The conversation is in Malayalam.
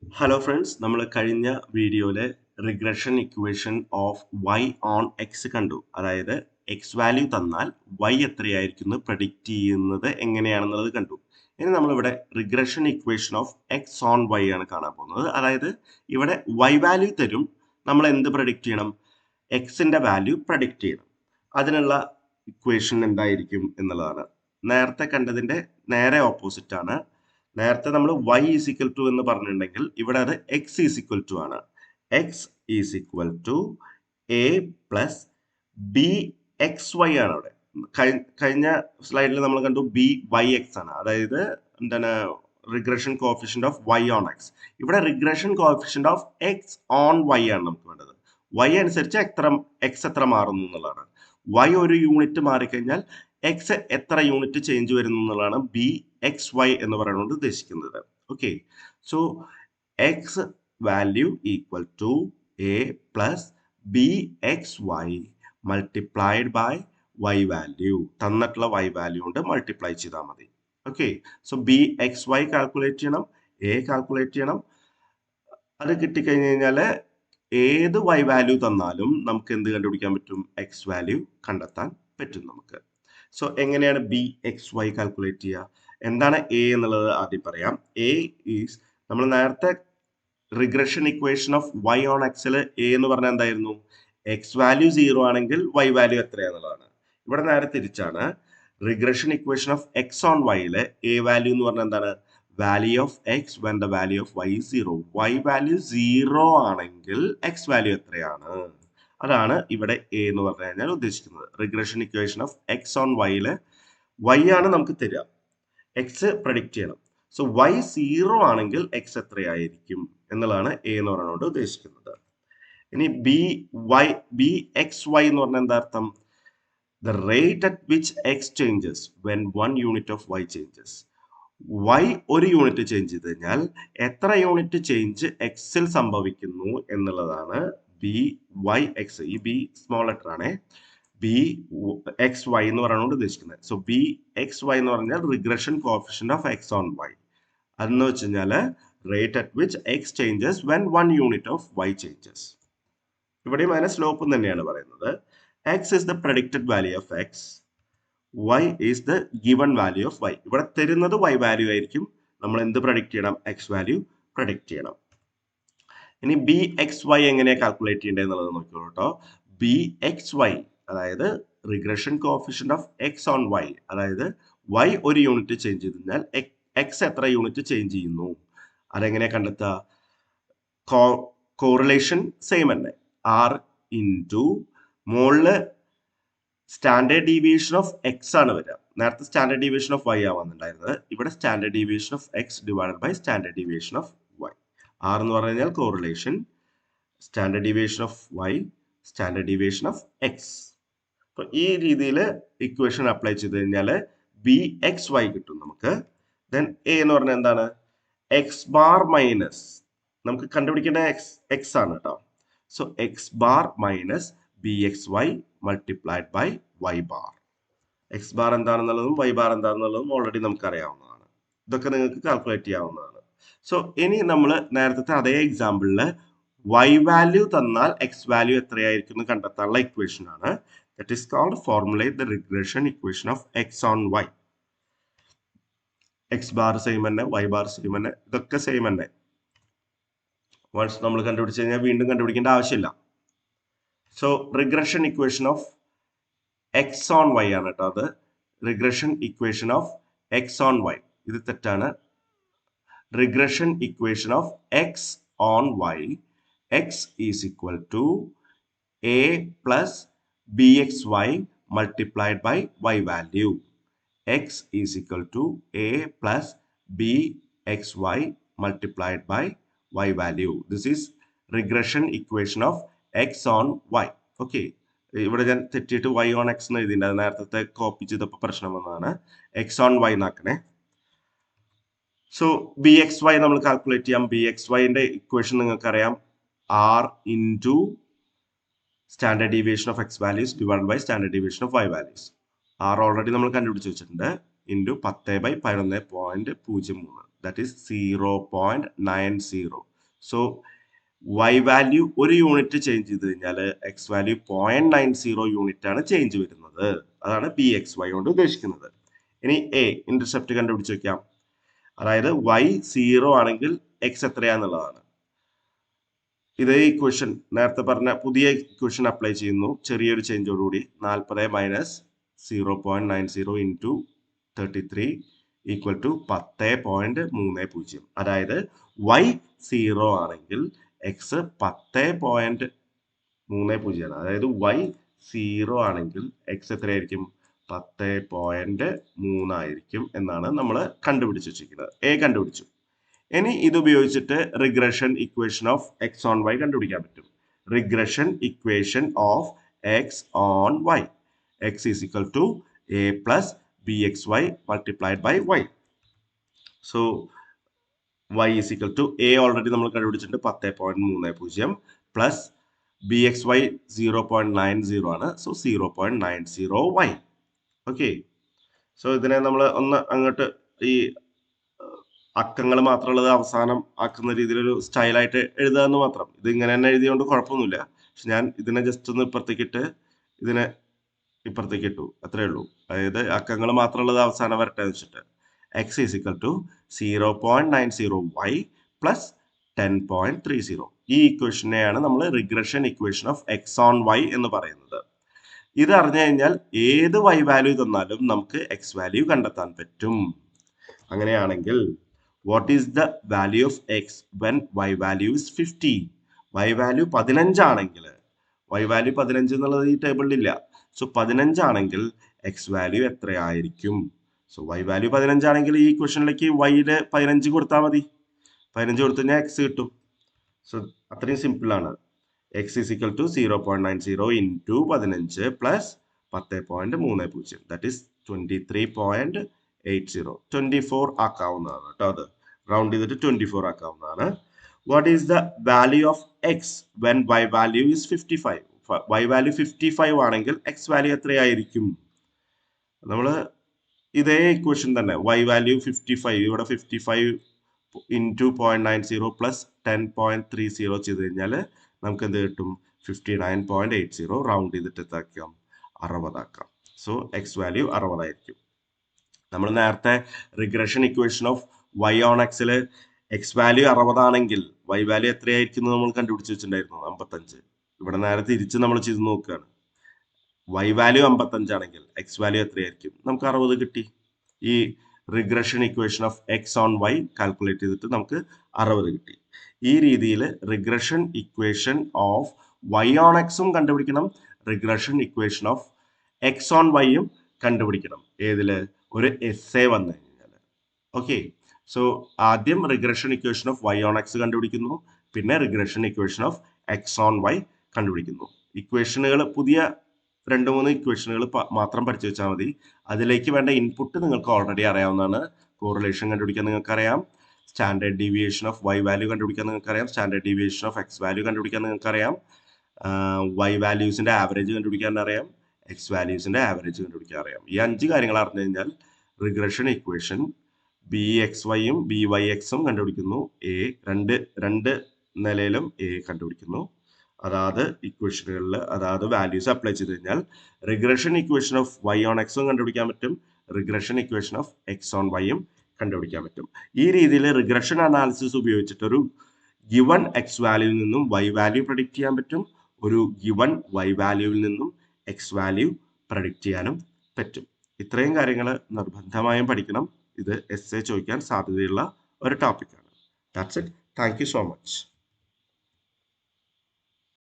ഹലോ ഫ്രണ്ട്സ്, നമ്മൾ കഴിഞ്ഞ വീഡിയോയിൽ regression equation of Y on X കണ്ടു. അതായത് എക്സ് വാല്യൂ തന്നാൽ വൈ എത്രയായിരിക്കും എന്ന് പ്രഡിക്റ്റ് ചെയ്യുന്നത് എങ്ങനെയാണെന്നുള്ളത് കണ്ടു. ഇനി നമ്മളിവിടെ regression equation of X on Y ആണ് കാണാൻ പോകുന്നത്. അതായത് ഇവിടെ വൈ വാല്യൂ തരും, നമ്മൾ എന്ത് പ്രഡിക്റ്റ് ചെയ്യണം? എക്സിന്റെ വാല്യൂ പ്രഡിക്റ്റ് ചെയ്യണം. അതിനുള്ള ഇക്വേഷൻ എന്തായിരിക്കും എന്നുള്ളതാണ്. നേരത്തെ കണ്ടതിന്റെ നേരെ ഓപ്പോസിറ്റ് ആണ്. നേരത്തെ നമ്മൾ y ഈസ് ഈക്വൽ ടു എന്ന് പറഞ്ഞിട്ടുണ്ടെങ്കിൽ ഇവിടെ അത് x ഈസ് ഈക്വൽ ടു ആണ്. x is equal to a plus B X Y ആണ്. അവിടെ കഴിഞ്ഞ സ്ലൈഡിൽ നമ്മൾ കണ്ടു ബി വൈ എക്സ് ആണ്. അതായത് എന്താണ് regression coefficient of y on X. ഇവിടെ regression coefficient of X on y ആണ് നമുക്ക് വേണ്ടത്. y അനുസരിച്ച് എക്സ് എത്ര മാറുന്നു എന്നുള്ളതാണ്. y ഒരു യൂണിറ്റ് മാറിക്കഴിഞ്ഞാൽ എക്സ് എത്ര യൂണിറ്റ് ചേഞ്ച് വരുന്നു എന്നുള്ളതാണ് ബി എക്സ് വൈ എന്ന് പറയുന്നത് ഉദ്ദേശിക്കുന്നത്. Okay, so X value equal to A plus B X Y multiplied by Y value. തന്നിട്ടുള്ള വൈ വാല്യൂ കൊണ്ട് മൾട്ടിപ്ലൈ ചെയ്താൽ മതി. Okay, so B X Y calculate ചെയ്യണം, എ കാൽക്കുലേറ്റ് ചെയ്യണം. അത് കിട്ടിക്കഴിഞ്ഞ് കഴിഞ്ഞാൽ ഏത് വൈ വാല്യൂ തന്നാലും നമുക്ക് എന്ത് കണ്ടുപിടിക്കാൻ പറ്റും? എക്സ് വാല്യൂ കണ്ടെത്താൻ പറ്റും നമുക്ക്. സോ എങ്ങനെയാണ് ബി എക്സ് വൈ കാൽക്കുലേറ്റ് ചെയ്യുക? എന്താണ് എ എന്നുള്ളത് ആദ്യം പറയാം. എ ഈസ് നമ്മൾ നേരത്തെ regression equation of Y on എക്സിൽ എ എന്ന് പറഞ്ഞാൽ എന്തായിരുന്നു? എക്സ് വാല്യൂ 0 ആണെങ്കിൽ വൈ വാല്യൂ എത്രയാന്നുള്ളതാണ്. ഇവിടെ നേരെ തിരിച്ചാണ്. Regression equation of X on വൈയില് എ വാല്യൂ എന്ന് പറഞ്ഞാൽ എന്താണ്? Value of X when the value of Y 0. Y value 0 ആണെങ്കിൽ എക്സ് വാല്യൂ എത്രയാണ്? അതാണ് ഇവിടെ എ എന്ന് പറഞ്ഞു കഴിഞ്ഞാൽ ഉദ്ദേശിക്കുന്നത്. Regression equation of X on വൈയില് വൈ ആണ് നമുക്ക് തരിക, എക്സ് പ്രഡിക്റ്റ് ചെയ്യണം. സോ വൈ 0 ആണെങ്കിൽ എക്സ് എത്രയായിരിക്കും എന്നുള്ളതാണ് എ എന്ന് പറയുന്നത് ഉദ്ദേശിക്കുന്നത്. ഇനി ബി എക്സ് വൈ എന്ന് പറഞ്ഞാൽ എന്താ അർത്ഥം? The rate at which X changes when 1 unit of Y changes. Y ഒരു യൂണിറ്റ് ചേഞ്ച് ചെയ്ത് കഴിഞ്ഞാൽ എത്ര യൂണിറ്റ് ചേഞ്ച് എക്സിൽ സംഭവിക്കുന്നു എന്നുള്ളതാണ് ബി വൈ എക്സ്. ഈ ബി സ്മോൾ ലെറ്റർ ആണ്. ബി എക്സ് വൈ എന്ന് പറയുന്നത് ഉദ്ദേശിക്കുന്നത്. സോ ബി എക്സ് വൈ എന്ന് പറഞ്ഞാൽ regression coefficient of X on Y. അതെന്ന് വെച്ച് കഴിഞ്ഞാൽ rate at which X changes when 1 unit of Y changes. ഇവിടെയും അതിനെ സ്ലോപ്പ് തന്നെയാണ് പറയുന്നത്. X is the predicted value of X, y is the given value of y. ഇവിടെ തരുന്നത് y വാല്യൂ ആയിരിക്കും. നമ്മൾ എന്ത് പ്രഡിക്റ്റ് ചെയ്യണം? എക്സ് വാല്യൂ പ്രഡിക്റ്റ് ചെയ്യണം. ഇനി ബി എക്സ് വൈ എങ്ങനെയാണ് കാൽക്കുലേറ്റ് ചെയ്യേണ്ടത് എന്നുള്ളത് നോക്കിയോളൂ കേട്ടോ. ബി എക്സ് വൈ അതായത് regression coefficient of X on Y, അതായത് y ഒരു യൂണിറ്റ് ചേഞ്ച് ചെയ്ത് കഴിഞ്ഞാൽ എക്സ് എത്ര യൂണിറ്റ് ചേഞ്ച് ചെയ്യുന്നു, അതെങ്ങനെയാ കണ്ടെത്തുക? കോറിലേഷൻ സെയിം തന്നെ, ആർ ഇൻറ്റു മോളില് സ്റ്റാൻഡേർഡ് ഡീവിയേഷൻ ഓഫ് എക്സ് ആണ് വരിക. നേരത്തെ സ്റ്റാൻഡേർഡ് ഡീവിയേഷൻ ഓഫ് വൈ ആവുന്നുണ്ടായിരുന്നത്. ഇവിടെ standard deviation of X divided by standard deviation of Y. R എന്ന് പറഞ്ഞു കഴിഞ്ഞാൽ correlation, standard deviation of Y, standard deviation of X. അപ്പൊ ഈ രീതിയിൽ ഇക്വേഷൻ അപ്ലൈ ചെയ്ത് കഴിഞ്ഞാൽ ബി എക്സ് വൈ കിട്ടും നമുക്ക്. ദെൻ എ എന്ന് പറഞ്ഞാൽ എന്താണ്? എക്സ് ബാർ മൈനസ്, നമുക്ക് കണ്ടുപിടിക്കേണ്ട എക്സ് ആണ് കേട്ടോ. So X bar minus b X Y multiplied by Y bar. X bar എന്താണെന്നുള്ളതും വൈ ബാർ എന്താണെന്നുള്ളതും ഓൾറെഡി നമുക്ക് അറിയാവുന്നതാണ്. ഇതൊക്കെ നിങ്ങൾക്ക് കാൽക്കുലേറ്റ് ചെയ്യാവുന്നതാണ്. സോ ഇനി നമ്മൾ നേരത്തെ അതേ എക്സാമ്പിളിൽ വൈ വാല്യൂ തന്നാൽ എക്സ് വാല്യൂ എത്രയായിരിക്കും എന്ന് കണ്ടെത്താനുള്ള ഇക്വേഷൻ ആണ്. That is called formulate the regression equation of X on Y. X bar same തന്നെ, വൈ ബാർ സെയിം തന്നെ, ഇതൊക്കെ സെയിം തന്നെ. വൺസ് നമ്മൾ കണ്ടുപിടിച്ച് കഴിഞ്ഞാൽ വീണ്ടും കണ്ടുപിടിക്കേണ്ട ആവശ്യമില്ല. So regression equation of X on Y ആണ് കേട്ടോ അത്. Regression equation of X on Y, ഇത് തെറ്റാണ്. Regression equation of X on Y, X is equal to A plus B X Y multiplied by Y value. X is equal to A plus B X Y multiplied by Y value. This is regression equation of X on Y. Okay, ഇവിടെ ഞാൻ തെറ്റിയിട്ട് വൈ ഓൺ എക്സ് എന്ന് എഴുതിയിട്ടുണ്ട്. അത് നേരത്തെ കോപ്പി ചെയ്തപ്പോൾ പ്രശ്നം വന്നതാണ്. എക്സ് ഓൺ വൈ എന്നാക്കണേ. സോ ബി എക്സ് വൈ നമ്മൾ കാൽക്കുലേറ്റ് ചെയ്യാം. ബി എക്സ് വൈന്റെ ഇക്വേഷൻ നിങ്ങൾക്കറിയാം, R into standard deviation of X values divide by standard deviation of Y values. R already നമ്മൾ കണ്ടുപിടിച്ച് വെച്ചിട്ടുണ്ട്. Into 10/11.03. That is 0.90. So y value ഒരു യൂണിറ്റ് ചേഞ്ച് ചെയ്ത് കഴിഞ്ഞാൽ എക്സ് വാല്യൂ 0.90 യൂണിറ്റ് ആണ് ചേഞ്ച് വരുന്നത്. അതാണ് ബി എക്സ് വൈ കൊണ്ട് ഉദ്ദേശിക്കുന്നത്. ഇനി എ ഇന്റർസെപ്റ്റ് കണ്ടുപിടിച്ച് വെക്കാം. അതായത് y 0 ആണെങ്കിൽ എക്സ് എത്രയാന്നുള്ളതാണ്. ഇതേ ഇക്വേഷൻ നേരത്തെ പറഞ്ഞ പുതിയ ഇക്വേഷൻ അപ്ലൈ ചെയ്യുന്നു ചെറിയൊരു ചേഞ്ചോടുകൂടി. 40 മൈനസ് 0.90 ഇൻറ്റു 33 ഈക്വൽ ടു 10.30. അതായത് y 0 ആണെങ്കിൽ എക്സ് 10.30 ആണ്. അതായത് y 0 ആണെങ്കിൽ എക്സ് എത്രയായിരിക്കും? 10.3 ആയിരിക്കും എന്നാണ് നമ്മൾ കണ്ടുപിടിച്ച് വെച്ചിരിക്കുന്നത്. എ കണ്ടുപിടിച്ചു. ഇനി ഇത് ഉപയോഗിച്ചിട്ട് regression equation of X on Y കണ്ടുപിടിക്കാൻ പറ്റും. Regression equation of X on Y. X is equal to A plus B X Y multiplied by Y. So y is equal to A already നമ്മൾ കണ്ടുപിടിച്ചിട്ടുണ്ട് 10.30 പ്ലസ് ബി എക്സ് വൈ 0.90 ആണ്. So 0.90 Y. ഓക്കെ. സോ ഇതിനെ നമ്മൾ ഒന്ന് അങ്ങോട്ട് ഈ അക്കങ്ങൾ മാത്രമുള്ളത് അവസാനം ആക്കുന്ന രീതിയിലൊരു സ്റ്റൈലായിട്ട് എഴുതുക എന്ന് മാത്രം. ഇത് ഇങ്ങനെ തന്നെ എഴുതിയോണ്ട് കുഴപ്പമൊന്നുമില്ല. പക്ഷെ ഞാൻ ഇതിനെ ജസ്റ്റ് ഒന്ന് ഇപ്പുറത്തേക്കിട്ട് ഇതിനെ ഇപ്പുറത്തേക്ക് ഇട്ടു, അത്രേ ഉള്ളൂ. അതായത് അക്കങ്ങൾ മാത്രമുള്ളത് അവസാനം വരട്ടെ എന്ന് വെച്ചിട്ട്. X is equal to 0.90 Y plus 10.30. ഈ ഇക്വേഷനെയാണ് നമ്മൾ regression equation of X on Y എന്ന് പറയുന്നത്. ഇത് അറിഞ്ഞു കഴിഞ്ഞാൽ ഏത് വൈ വാല്യൂ തന്നാലും നമുക്ക് എക്സ് വാല്യൂ കണ്ടെത്താൻ പറ്റും. അങ്ങനെയാണെങ്കിൽ what is the value of x when y value is 50? y value 15 ആണെങ്കിൽ, y value 15 എന്നുള്ളത് ഈ ടേബിളിൽ ഇല്ല. സോ 15 ആണെങ്കിൽ x വാല്യൂ എത്രയായിരിക്കും? സോ y വാല്യൂ 15 ആണെങ്കിൽ ഈ ഇക്വേഷനിലേക്ക് y-യിൽ 15 കൊടുത്താൽ മതി. 15 കൊടുത്തു കഴിഞ്ഞാൽ x കിട്ടും. സോ അത്രയും സിമ്പിൾ ആണ്. x is equal to 0.90 into 15 plus 10.30. that is 23.80. 24 ആക്കാവുന്നതാണ് കേട്ടോ. അത് റൗണ്ട് ചെയ്തിട്ട് 24 ആക്കാവുന്നതാണ്. What is the value of X when Y value is 55? Y value 55 ആണെങ്കിൽ എക്സ് വാല്യൂ എത്രയായിരിക്കും? നമ്മൾ ഇതേ ഇക്വേഷൻ തന്നെ വൈ വാല്യൂ 55, ഇവിടെ 55 ഇൻറ്റു 0.90 പ്ലസ് 10.30 ചെയ്ത് കഴിഞ്ഞാൽ നമുക്ക് എന്ത് കിട്ടും? 59.80. റൗണ്ട് ചെയ്തിട്ട് എത്താക്കാം, 60 ആക്കാം. സോ എക്സ് വാല്യൂ 60 ആയിരിക്കും. നമ്മൾ നേരത്തെ regression equation of Y on എക്സിൽ എക്സ് വാല്യൂ 60 ആണെങ്കിൽ വൈ വാല്യൂ എത്രയായിരിക്കും നമ്മൾ കണ്ടുപിടിച്ച് വെച്ചിട്ടുണ്ടായിരുന്നു? 55. ഇവിടെ നേരെ തിരിച്ച് നമ്മൾ ചെയ്ത് നോക്കുകയാണ്. വൈ വാല്യൂ 55 ആണെങ്കിൽ എക്സ് വാല്യൂ എത്രയായിരിക്കും? നമുക്ക് 60 കിട്ടി. ഈ regression equation of X on Y calculate ചെയ്തിട്ട് നമുക്ക് 60 കിട്ടി. ഈ രീതിയിൽ regression equation of Y on എക്സും കണ്ടുപിടിക്കണം, regression equation of X on വൈയും കണ്ടുപിടിക്കണം. ഏതില്? ഒരു എസ്സേ വന്നു കഴിഞ്ഞാൽ. ഓക്കെ. സോ ആദ്യം regression equation of Y on X കണ്ടുപിടിക്കുന്നു, പിന്നെ regression equation of X on Y കണ്ടുപിടിക്കുന്നു. ഇക്വേഷനുകൾ പുതിയ 2-3 ഇക്വേഷനുകൾ മാത്രം പഠിച്ചു വെച്ചാൽ മതി. അതിലേക്ക് വേണ്ട ഇൻപുട്ട് നിങ്ങൾക്ക് ഓൾറെഡി അറിയാവുന്നതാണ്. കോറിലേഷൻ കണ്ടുപിടിക്കാൻ നിങ്ങൾക്കറിയാം, standard deviation of Y value കണ്ടുപിടിക്കാൻ നിങ്ങൾക്കറിയാം, standard deviation of X value കണ്ടുപിടിക്കാൻ നിങ്ങൾക്കറിയാം, വൈ വാല്യൂസിന്റെ ആവറേജ് കണ്ടുപിടിക്കാൻ അറിയാം, എക്സ് വാല്യൂസിന്റെ ആവറേജ് കണ്ടുപിടിക്കാൻ അറിയാം. ഈ 5 കാര്യങ്ങൾ അറിഞ്ഞു കഴിഞ്ഞാൽ റിഗ്രഷൻ ഇക്വേഷൻ ബി എക്സ് വൈയും ബി വൈ എക്സും കണ്ടുപിടിക്കുന്നു. രണ്ട് നിലയിലും എ കണ്ടുപിടിക്കുന്നു. അതാത് ഇക്വേഷനുകളിൽ അതാത് വാല്യൂസ് അപ്ലൈ ചെയ്ത് കഴിഞ്ഞാൽ regression equation of Y on എക്സും കണ്ടുപിടിക്കാൻ പറ്റും, regression equation of X on വൈയും കണ്ടുപിടിക്കാൻ പറ്റും. ഈ രീതിയിൽ റിഗ്രഷൻ അനാലിസിസ് ഉപയോഗിച്ചിട്ടൊരു ഗിവൺ എക്സ് വാല്യൂവിൽ നിന്നും വൈ വാല്യൂ പ്രഡിക്റ്റ് ചെയ്യാൻ പറ്റും, ഒരു ഗിവൺ വൈ വാല്യൂവിൽ നിന്നും എക്സ് വാല്യൂ പ്രഡിക്റ്റ് ചെയ്യാനും പറ്റും. ഇത്രയും കാര്യങ്ങൾ നിർബന്ധമായും പഠിക്കണം. ഇത് എസ്സേ ചോദിക്കാൻ സാധ്യതയുള്ള ഒരു ടോപ്പിക്കാണ്. That's it. Thank you so much.